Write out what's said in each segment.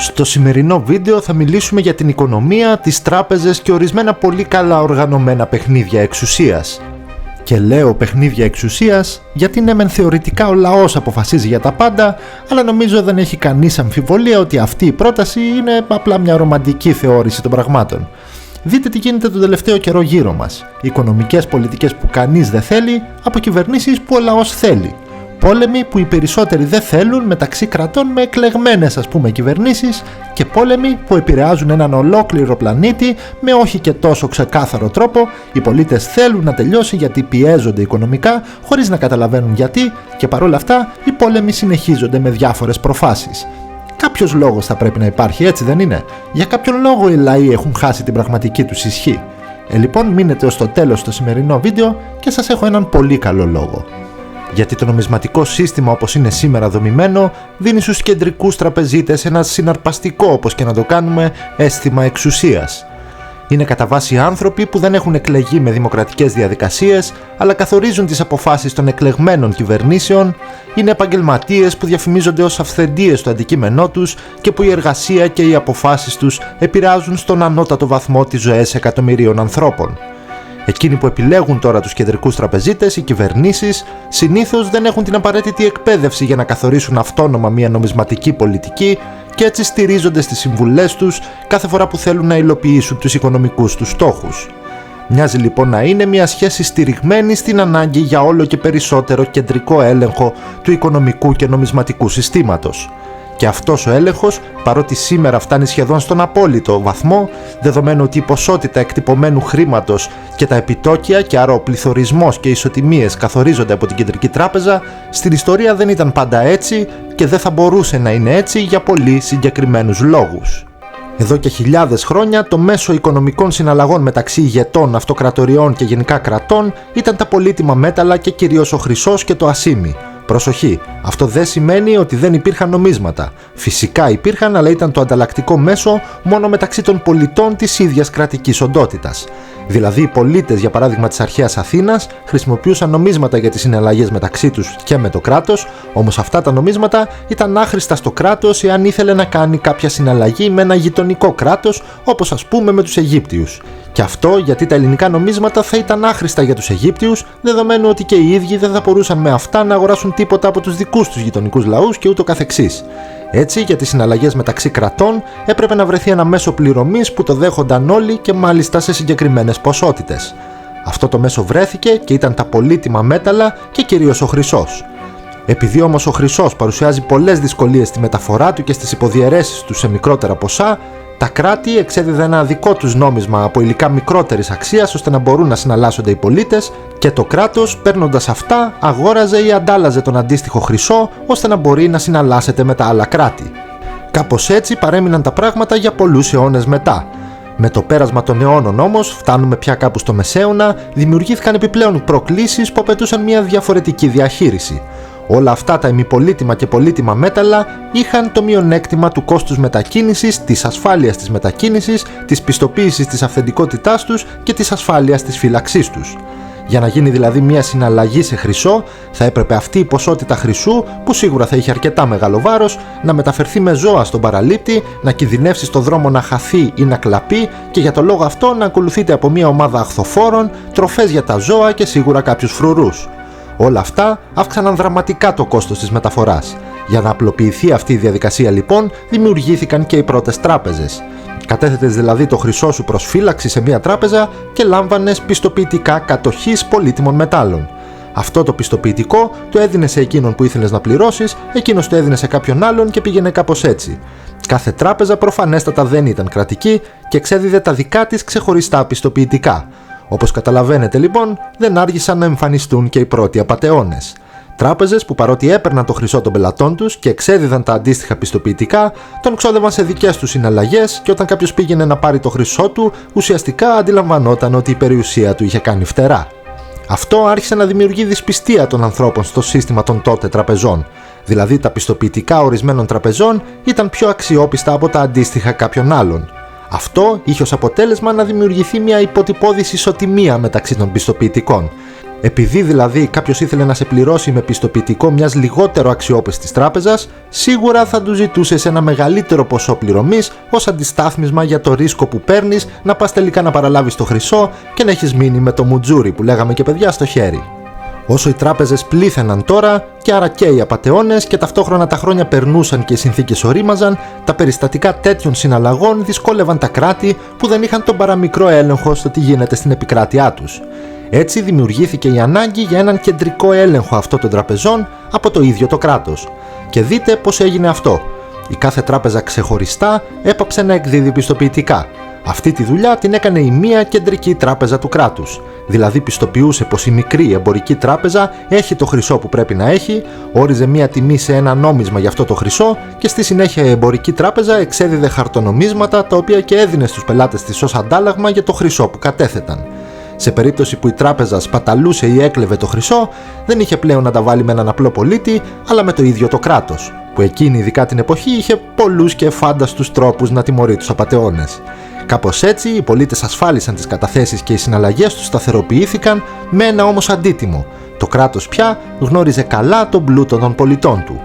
Στο σημερινό βίντεο θα μιλήσουμε για την οικονομία, τις τράπεζες και ορισμένα πολύ καλά οργανωμένα παιχνίδια εξουσίας. Και λέω παιχνίδια εξουσίας γιατί ναι μεν θεωρητικά ο λαός αποφασίζει για τα πάντα, αλλά νομίζω δεν έχει κανείς αμφιβολία ότι αυτή η πρόταση είναι απλά μια ρομαντική θεώρηση των πραγμάτων. Δείτε τι γίνεται τον τελευταίο καιρό γύρω μας. Οικονομικές πολιτικές που κανείς δεν θέλει, από κυβερνήσεις που ο λαός θέλει. Πόλεμοι που οι περισσότεροι δεν θέλουν μεταξύ κρατών με εκλεγμένες κυβερνήσεις και πόλεμοι που επηρεάζουν έναν ολόκληρο πλανήτη με όχι και τόσο ξεκάθαρο τρόπο. Οι πολίτες θέλουν να τελειώσει γιατί πιέζονται οικονομικά χωρίς να καταλαβαίνουν γιατί και παρόλα αυτά οι πόλεμοι συνεχίζονται με διάφορες προφάσεις. Κάποιος λόγος θα πρέπει να υπάρχει, έτσι δεν είναι? Για κάποιον λόγο οι λαοί έχουν χάσει την πραγματική τους ισχύ. Λοιπόν, μείνετε ως το τέλος στο σημερινό βίντεο και σας έχω έναν πολύ καλό λόγο. Γιατί το νομισματικό σύστημα όπως είναι σήμερα δομημένο δίνει στους κεντρικούς τραπεζίτες ένα συναρπαστικό, όπως και να το κάνουμε, αίσθημα εξουσίας. Είναι κατά βάση άνθρωποι που δεν έχουν εκλεγεί με δημοκρατικές διαδικασίες, αλλά καθορίζουν τις αποφάσεις των εκλεγμένων κυβερνήσεων. Είναι επαγγελματίες που διαφημίζονται ως αυθεντίες στο αντικείμενό τους και που η εργασία και οι αποφάσεις τους επηρεάζουν στον ανώτατο βαθμό τις ζωές εκατομμυρίων ανθρώπων. Εκείνοι που επιλέγουν τώρα τους κεντρικούς τραπεζίτες, οι κυβερνήσεις, συνήθως δεν έχουν την απαραίτητη εκπαίδευση για να καθορίσουν αυτόνομα μια νομισματική πολιτική και έτσι στηρίζονται στις συμβουλές τους κάθε φορά που θέλουν να υλοποιήσουν τους οικονομικούς τους στόχους. Μοιάζει λοιπόν να είναι μια σχέση στηριγμένη στην ανάγκη για όλο και περισσότερο κεντρικό έλεγχο του οικονομικού και νομισματικού συστήματος. Και αυτός ο έλεγχος, παρότι σήμερα φτάνει σχεδόν στον απόλυτο βαθμό, δεδομένου ότι η ποσότητα εκτυπωμένου χρήματος και τα επιτόκια και άρα ο πληθωρισμός και οι ισοτιμίες καθορίζονται από την Κεντρική Τράπεζα, στην ιστορία δεν ήταν πάντα έτσι και δεν θα μπορούσε να είναι έτσι για πολύ συγκεκριμένους λόγους. Εδώ και χιλιάδες χρόνια το μέσο οικονομικών συναλλαγών μεταξύ ηγετών, αυτοκρατοριών και γενικά κρατών ήταν τα πολύτιμα μέταλλα και κυρίως ο χρυσός και το ασίμι. Προσοχή, αυτό δεν σημαίνει ότι δεν υπήρχαν νομίσματα. Φυσικά υπήρχαν, αλλά ήταν το ανταλλακτικό μέσο μόνο μεταξύ των πολιτών της ίδιας κρατικής οντότητας. Δηλαδή οι πολίτες, για παράδειγμα της αρχαίας Αθήνας, χρησιμοποιούσαν νομίσματα για τις συναλλαγές μεταξύ τους και με το κράτος, όμως αυτά τα νομίσματα ήταν άχρηστα στο κράτος εάν ήθελε να κάνει κάποια συναλλαγή με ένα γειτονικό κράτος, όπως ας πούμε με τους Αιγύπτιους. Και αυτό γιατί τα ελληνικά νομίσματα θα ήταν άχρηστα για τους Αιγύπτιους, δεδομένου ότι και οι ίδιοι δεν θα μπορούσαν με αυτά να αγοράσουν τίποτα από τους δικούς τους γειτονικούς λαούς και ούτω καθεξής. Έτσι, για τις συναλλαγές μεταξύ κρατών έπρεπε να βρεθεί ένα μέσο πληρωμής που το δέχονταν όλοι και μάλιστα σε συγκεκριμένες ποσότητες. Αυτό το μέσο βρέθηκε και ήταν τα πολύτιμα μέταλλα και κυρίως ο χρυσός. Επειδή όμως ο χρυσός παρουσιάζει πολλές δυσκολίες στη μεταφορά του και στις υποδιαιρέσεις του σε μικρότερα ποσά, τα κράτη εξέδιδαν ένα δικό τους νόμισμα από υλικά μικρότερης αξίας ώστε να μπορούν να συναλλάσσονται οι πολίτες και το κράτος, παίρνοντας αυτά, αγόραζε ή αντάλλαζε τον αντίστοιχο χρυσό ώστε να μπορεί να συναλλάσσεται με τα άλλα κράτη. Κάπως έτσι παρέμειναν τα πράγματα για πολλούς αιώνες μετά. Με το πέρασμα των αιώνων όμως, φτάνουμε πια κάπου στο Μεσαίωνα, δημιουργήθηκαν επιπλέον προκλήσεις που απαιτούσαν μια διαφορετική διαχείριση. Όλα αυτά τα ημιπολίτιμα και πολύτιμα μέταλλα είχαν το μειονέκτημα του κόστους μετακίνησης, της ασφάλειας της μετακίνησης, της πιστοποίησης της αυθεντικότητάς τους και της ασφάλειας της φύλαξής τους. Για να γίνει δηλαδή μια συναλλαγή σε χρυσό, θα έπρεπε αυτή η ποσότητα χρυσού, που σίγουρα θα είχε αρκετά μεγάλο βάρος, να μεταφερθεί με ζώα στον παραλήπτη, να κινδυνεύσει στο δρόμο να χαθεί ή να κλαπεί και για το λόγο αυτό να ακολουθείται από μια ομάδα αχθοφόρων, τροφές για τα ζώα και σίγουρα κάποιους φρουρούς. Όλα αυτά αύξαναν δραματικά το κόστος της μεταφοράς. Για να απλοποιηθεί αυτή η διαδικασία λοιπόν, δημιουργήθηκαν και οι πρώτες τράπεζες. Κατέθετες δηλαδή το χρυσό σου προς φύλαξη σε μια τράπεζα και λάμβανες πιστοποιητικά κατοχής πολύτιμων μετάλλων. Αυτό το πιστοποιητικό το έδινες σε εκείνον που ήθελες να πληρώσεις, εκείνος το έδινε σε κάποιον άλλον και πήγαινε κάπως έτσι. Κάθε τράπεζα προφανέστατα δεν ήταν κρατική και εξέδιδε τα δικά της ξεχωριστά πιστοποιητικά. Όπως καταλαβαίνετε λοιπόν, δεν άργησαν να εμφανιστούν και οι πρώτοι απατεώνες. Τράπεζες που παρότι έπαιρναν το χρυσό των πελατών τους και εξέδιδαν τα αντίστοιχα πιστοποιητικά, τον ξόδευαν σε δικές τους συναλλαγές και όταν κάποιος πήγαινε να πάρει το χρυσό του, ουσιαστικά αντιλαμβανόταν ότι η περιουσία του είχε κάνει φτερά. Αυτό άρχισε να δημιουργεί δυσπιστία των ανθρώπων στο σύστημα των τότε τραπεζών. Δηλαδή τα πιστοποιητικά ορισμένων τραπεζών ήταν πιο αξιόπιστα από τα αντίστοιχα κάποιων άλλων. Αυτό είχε ως αποτέλεσμα να δημιουργηθεί μια υποτυπώδης ισοτιμία μεταξύ των πιστοποιητικών. Επειδή δηλαδή κάποιος ήθελε να σε πληρώσει με πιστοποιητικό μιας λιγότερο αξιόπιστης τράπεζας, σίγουρα θα του ζητούσες ένα μεγαλύτερο ποσό πληρωμής ως αντιστάθμισμα για το ρίσκο που παίρνεις να πας τελικά να παραλάβεις το χρυσό και να έχεις μείνει με το μουτζούρι που λέγαμε και παιδιά στο χέρι. Όσο οι τράπεζες πλήθαιναν τώρα, και άρα και οι απατεώνες, και ταυτόχρονα τα χρόνια περνούσαν και οι συνθήκες ορίμαζαν, τα περιστατικά τέτοιων συναλλαγών δυσκόλευαν τα κράτη που δεν είχαν τον παραμικρό έλεγχο στο τι γίνεται στην επικράτειά τους. Έτσι δημιουργήθηκε η ανάγκη για έναν κεντρικό έλεγχο αυτών των τραπεζών από το ίδιο το κράτος. Και δείτε πώς έγινε αυτό. Η κάθε τράπεζα ξεχωριστά έπαψε να εκδίδει πιστοποιητικά. Αυτή τη δουλειά την έκανε η μία κεντρική τράπεζα του κράτους. Δηλαδή πιστοποιούσε πως η μικρή εμπορική τράπεζα έχει το χρυσό που πρέπει να έχει, όριζε μία τιμή σε ένα νόμισμα για αυτό το χρυσό και στη συνέχεια η εμπορική τράπεζα εξέδιδε χαρτονομίσματα τα οποία και έδινε στους πελάτες της ως αντάλλαγμα για το χρυσό που κατέθεταν. Σε περίπτωση που η τράπεζα σπαταλούσε ή έκλεβε το χρυσό, δεν είχε πλέον να τα βάλει με έναν απλό πολίτη, αλλά με το ίδιο το κράτος, που εκείνη ειδικά την εποχή είχε πολλούς και φάνταστους τρόπους να τιμωρεί τους απατεώνες. Κάπως έτσι, οι πολίτες ασφάλισαν τις καταθέσεις και οι συναλλαγές τους σταθεροποιήθηκαν με ένα όμως αντίτιμο. Το κράτος πια γνώριζε καλά τον πλούτο των πολιτών του.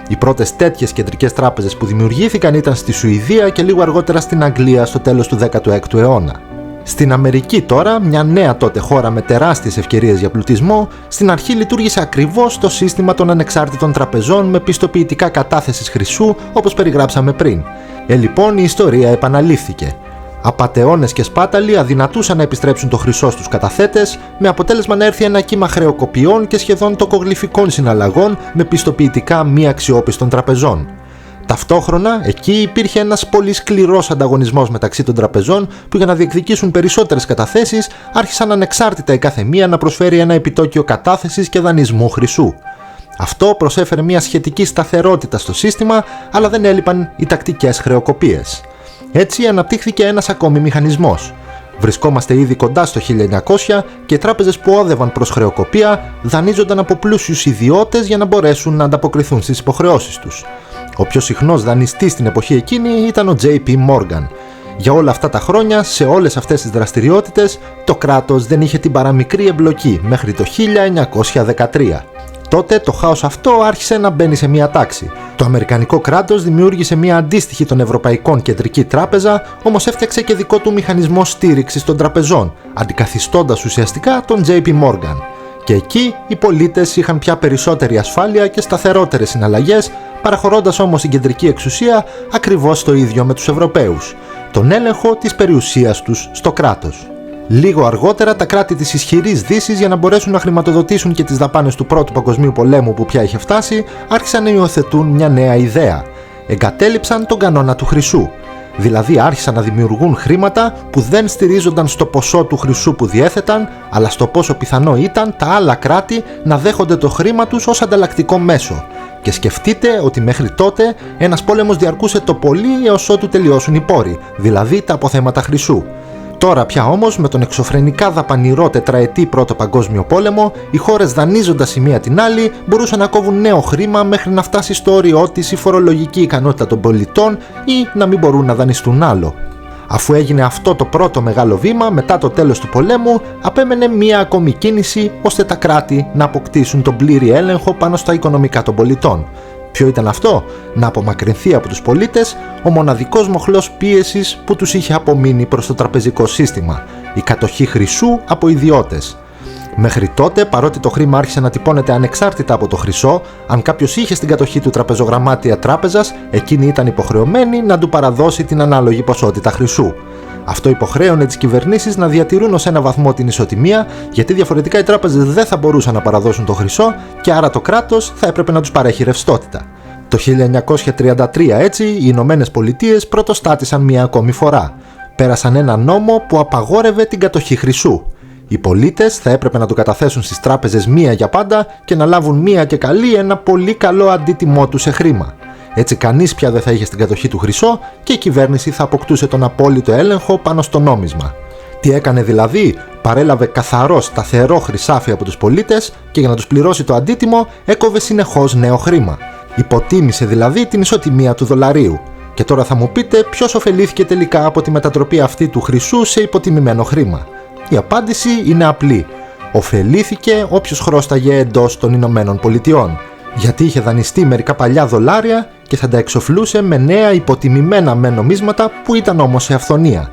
Οι πρώτες τέτοιες κεντρικές τράπεζες που δημιουργήθηκαν ήταν στη Σουηδία και λίγο αργότερα στην Αγγλία στο τέλος του 16ου αιώνα. Στην Αμερική τώρα, μια νέα τότε χώρα με τεράστιες ευκαιρίες για πλουτισμό, στην αρχή λειτουργήσε ακριβώς το σύστημα των ανεξάρτητων τραπεζών με πιστοποιητικά κατάθεσης χρυσού όπως περιγράψαμε πριν. Λοιπόν η ιστορία επαναλήφθηκε. Απατεώνες και σπάταλοι αδυνατούσαν να επιστρέψουν το χρυσό στους καταθέτες, με αποτέλεσμα να έρθει ένα κύμα χρεοκοπιών και σχεδόν τοκογλυφικών συναλλαγών με πιστοποιητικά μη αξιόπιστων τραπεζών. Ταυτόχρονα, εκεί υπήρχε ένας πολύ σκληρός ανταγωνισμός μεταξύ των τραπεζών που για να διεκδικήσουν περισσότερες καταθέσεις άρχισαν ανεξάρτητα η κάθε μία να προσφέρει ένα επιτόκιο κατάθεσης και δανεισμού χρυσού. Αυτό προσέφερε μια σχετική σταθερότητα στο σύστημα, αλλά δεν έλειπαν οι τακτικές χρεοκοπίες. Έτσι αναπτύχθηκε ένας ακόμη μηχανισμός. Βρισκόμαστε ήδη κοντά στο 1900 και οι τράπεζες που όδευαν προς χρεοκοπία δανείζονταν από πλούσιους ιδιώτες για να μπορέσουν να ανταποκριθούν στις υποχρεώσεις τους. Ο πιο συχνός δανειστής στην εποχή εκείνη ήταν ο JP Morgan. Για όλα αυτά τα χρόνια, σε όλες αυτές τις δραστηριότητες, το κράτος δεν είχε την παραμικρή εμπλοκή μέχρι το 1913. Τότε το χάος αυτό άρχισε να μπαίνει σε μια τάξη. Το Αμερικανικό κράτος δημιούργησε μια αντίστοιχη των Ευρωπαϊκών Κεντρική Τράπεζα, όμως έφτιαξε και δικό του μηχανισμό στήριξης των τραπεζών, αντικαθιστώντας ουσιαστικά τον JP Morgan. Και εκεί οι πολίτες είχαν πια περισσότερη ασφάλεια και σταθερότερες συναλλαγές, παραχωρώντας όμως την κεντρική εξουσία ακριβώς το ίδιο με τους Ευρωπαίους, τον έλεγχο της περιουσίας τους στο κράτος. Λίγο αργότερα, τα κράτη της ισχυρής Δύσης, για να μπορέσουν να χρηματοδοτήσουν και τις δαπάνες του Πρώτου Παγκοσμίου Πολέμου που πια είχε φτάσει, άρχισαν να υιοθετούν μια νέα ιδέα. Εγκατέλειψαν τον κανόνα του χρυσού. Δηλαδή άρχισαν να δημιουργούν χρήματα που δεν στηρίζονταν στο ποσό του χρυσού που διέθεταν, αλλά στο πόσο πιθανό ήταν τα άλλα κράτη να δέχονται το χρήμα τους ως ανταλλακτικό μέσο. Και σκεφτείτε ότι μέχρι τότε ένας πόλεμος διαρκούσε το πολύ έως ότου τελειώσουν οι πόροι, δηλαδή τα αποθέματα χρυσού. Τώρα πια όμως, με τον εξωφρενικά δαπανηρό τετραετή Πρώτο Παγκόσμιο Πόλεμο, οι χώρες δανείζοντας η μία την άλλη μπορούσαν να κόβουν νέο χρήμα μέχρι να φτάσει στο όριό της η φορολογική ικανότητα των πολιτών ή να μην μπορούν να δανειστούν άλλο. Αφού έγινε αυτό το πρώτο μεγάλο βήμα μετά το τέλος του πολέμου, απέμενε μία ακόμη κίνηση ώστε τα κράτη να αποκτήσουν τον πλήρη έλεγχο πάνω στα οικονομικά των πολιτών. Ποιο ήταν αυτό? Να απομακρυνθεί από τους πολίτες ο μοναδικός μοχλός πίεσης που τους είχε απομείνει προς το τραπεζικό σύστημα, η κατοχή χρυσού από ιδιώτες. Μέχρι τότε, παρότι το χρήμα άρχισε να τυπώνεται ανεξάρτητα από το χρυσό, αν κάποιος είχε στην κατοχή του τραπεζογραμμάτια τράπεζας, εκείνη ήταν υποχρεωμένη να του παραδώσει την ανάλογη ποσότητα χρυσού. Αυτό υποχρέωνε τις κυβερνήσεις να διατηρούν ως ένα βαθμό την ισοτιμία, γιατί διαφορετικά οι τράπεζες δεν θα μπορούσαν να παραδώσουν το χρυσό και άρα το κράτος θα έπρεπε να τους παρέχει ρευστότητα. Το 1933 έτσι οι Ηνωμένες Πολιτείες πρωτοστάτησαν μία ακόμη φορά. Πέρασαν ένα νόμο που απαγόρευε την κατοχή χρυσού. Οι πολίτες θα έπρεπε να το καταθέσουν στις τράπεζες μία για πάντα και να λάβουν μία και καλή ένα πολύ καλό αντίτιμό του σε χρήμα. Έτσι κανείς πια δεν θα είχε στην κατοχή του χρυσό και η κυβέρνηση θα αποκτούσε τον απόλυτο έλεγχο πάνω στο νόμισμα. Τι έκανε δηλαδή? Παρέλαβε καθαρό σταθερό χρυσάφι από τους πολίτες και για να τους πληρώσει το αντίτιμο έκοβε συνεχώς νέο χρήμα. Υποτίμησε δηλαδή την ισοτιμία του δολαρίου. Και τώρα θα μου πείτε ποιος ωφελήθηκε τελικά από τη μετατροπή αυτή του χρυσού σε υποτιμημένο χρήμα. Η απάντηση είναι απλή. Οφελήθηκε όποιος χρώσταγε εντός των Ηνωμένων Πολιτειών, γιατί είχε δανειστεί μερικά παλιά δολάρια και θα τα εξοφλούσε με νέα υποτιμημένα με νομίσματα που ήταν όμως σε αυθονία.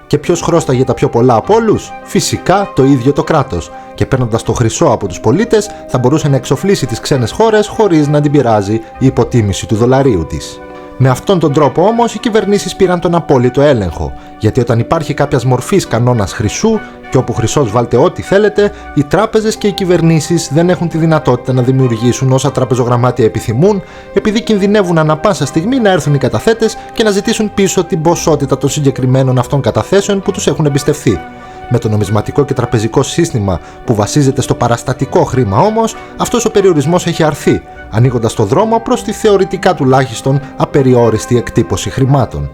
Και ποιος χρώσταγε τα πιο πολλά από όλους? Φυσικά το ίδιο το κράτος, και παίρνοντας το χρυσό από τους πολίτες θα μπορούσε να εξοφλήσει τις ξένες χώρες χωρίς να την πειράζει η υποτίμηση του δολαρίου της. Με αυτόν τον τρόπο όμως οι κυβερνήσεις πήραν τον απόλυτο έλεγχο, γιατί όταν υπάρχει κάποιας μορφής κανόνας χρυσού, και όπου χρυσός βάλτε ό,τι θέλετε, οι τράπεζες και οι κυβερνήσεις δεν έχουν τη δυνατότητα να δημιουργήσουν όσα τραπεζογραμμάτια επιθυμούν, επειδή κινδυνεύουν ανά πάσα στιγμή να έρθουν οι καταθέτες και να ζητήσουν πίσω την ποσότητα των συγκεκριμένων αυτών καταθέσεων που τους έχουν εμπιστευθεί. Με το νομισματικό και τραπεζικό σύστημα που βασίζεται στο παραστατικό χρήμα όμως, αυτός ο περιορισμός έχει αρθεί, ανοίγοντας το δρόμο προς τη θεωρητικά τουλάχιστον απεριόριστη εκτύπωση χρημάτων.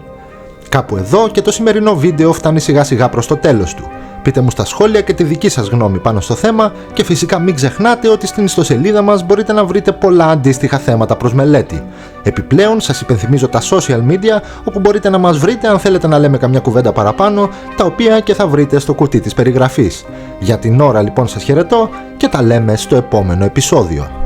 Κάπου εδώ και το σημερινό βίντεο φτάνει σιγά σιγά προς το τέλος του. Πείτε μου στα σχόλια και τη δική σας γνώμη πάνω στο θέμα και φυσικά μην ξεχνάτε ότι στην ιστοσελίδα μας μπορείτε να βρείτε πολλά αντίστοιχα θέματα προς μελέτη. Επιπλέον σας υπενθυμίζω τα social media όπου μπορείτε να μας βρείτε αν θέλετε να λέμε καμιά κουβέντα παραπάνω, τα οποία και θα βρείτε στο κουτί της περιγραφής. Για την ώρα λοιπόν σας χαιρετώ και τα λέμε στο επόμενο επεισόδιο.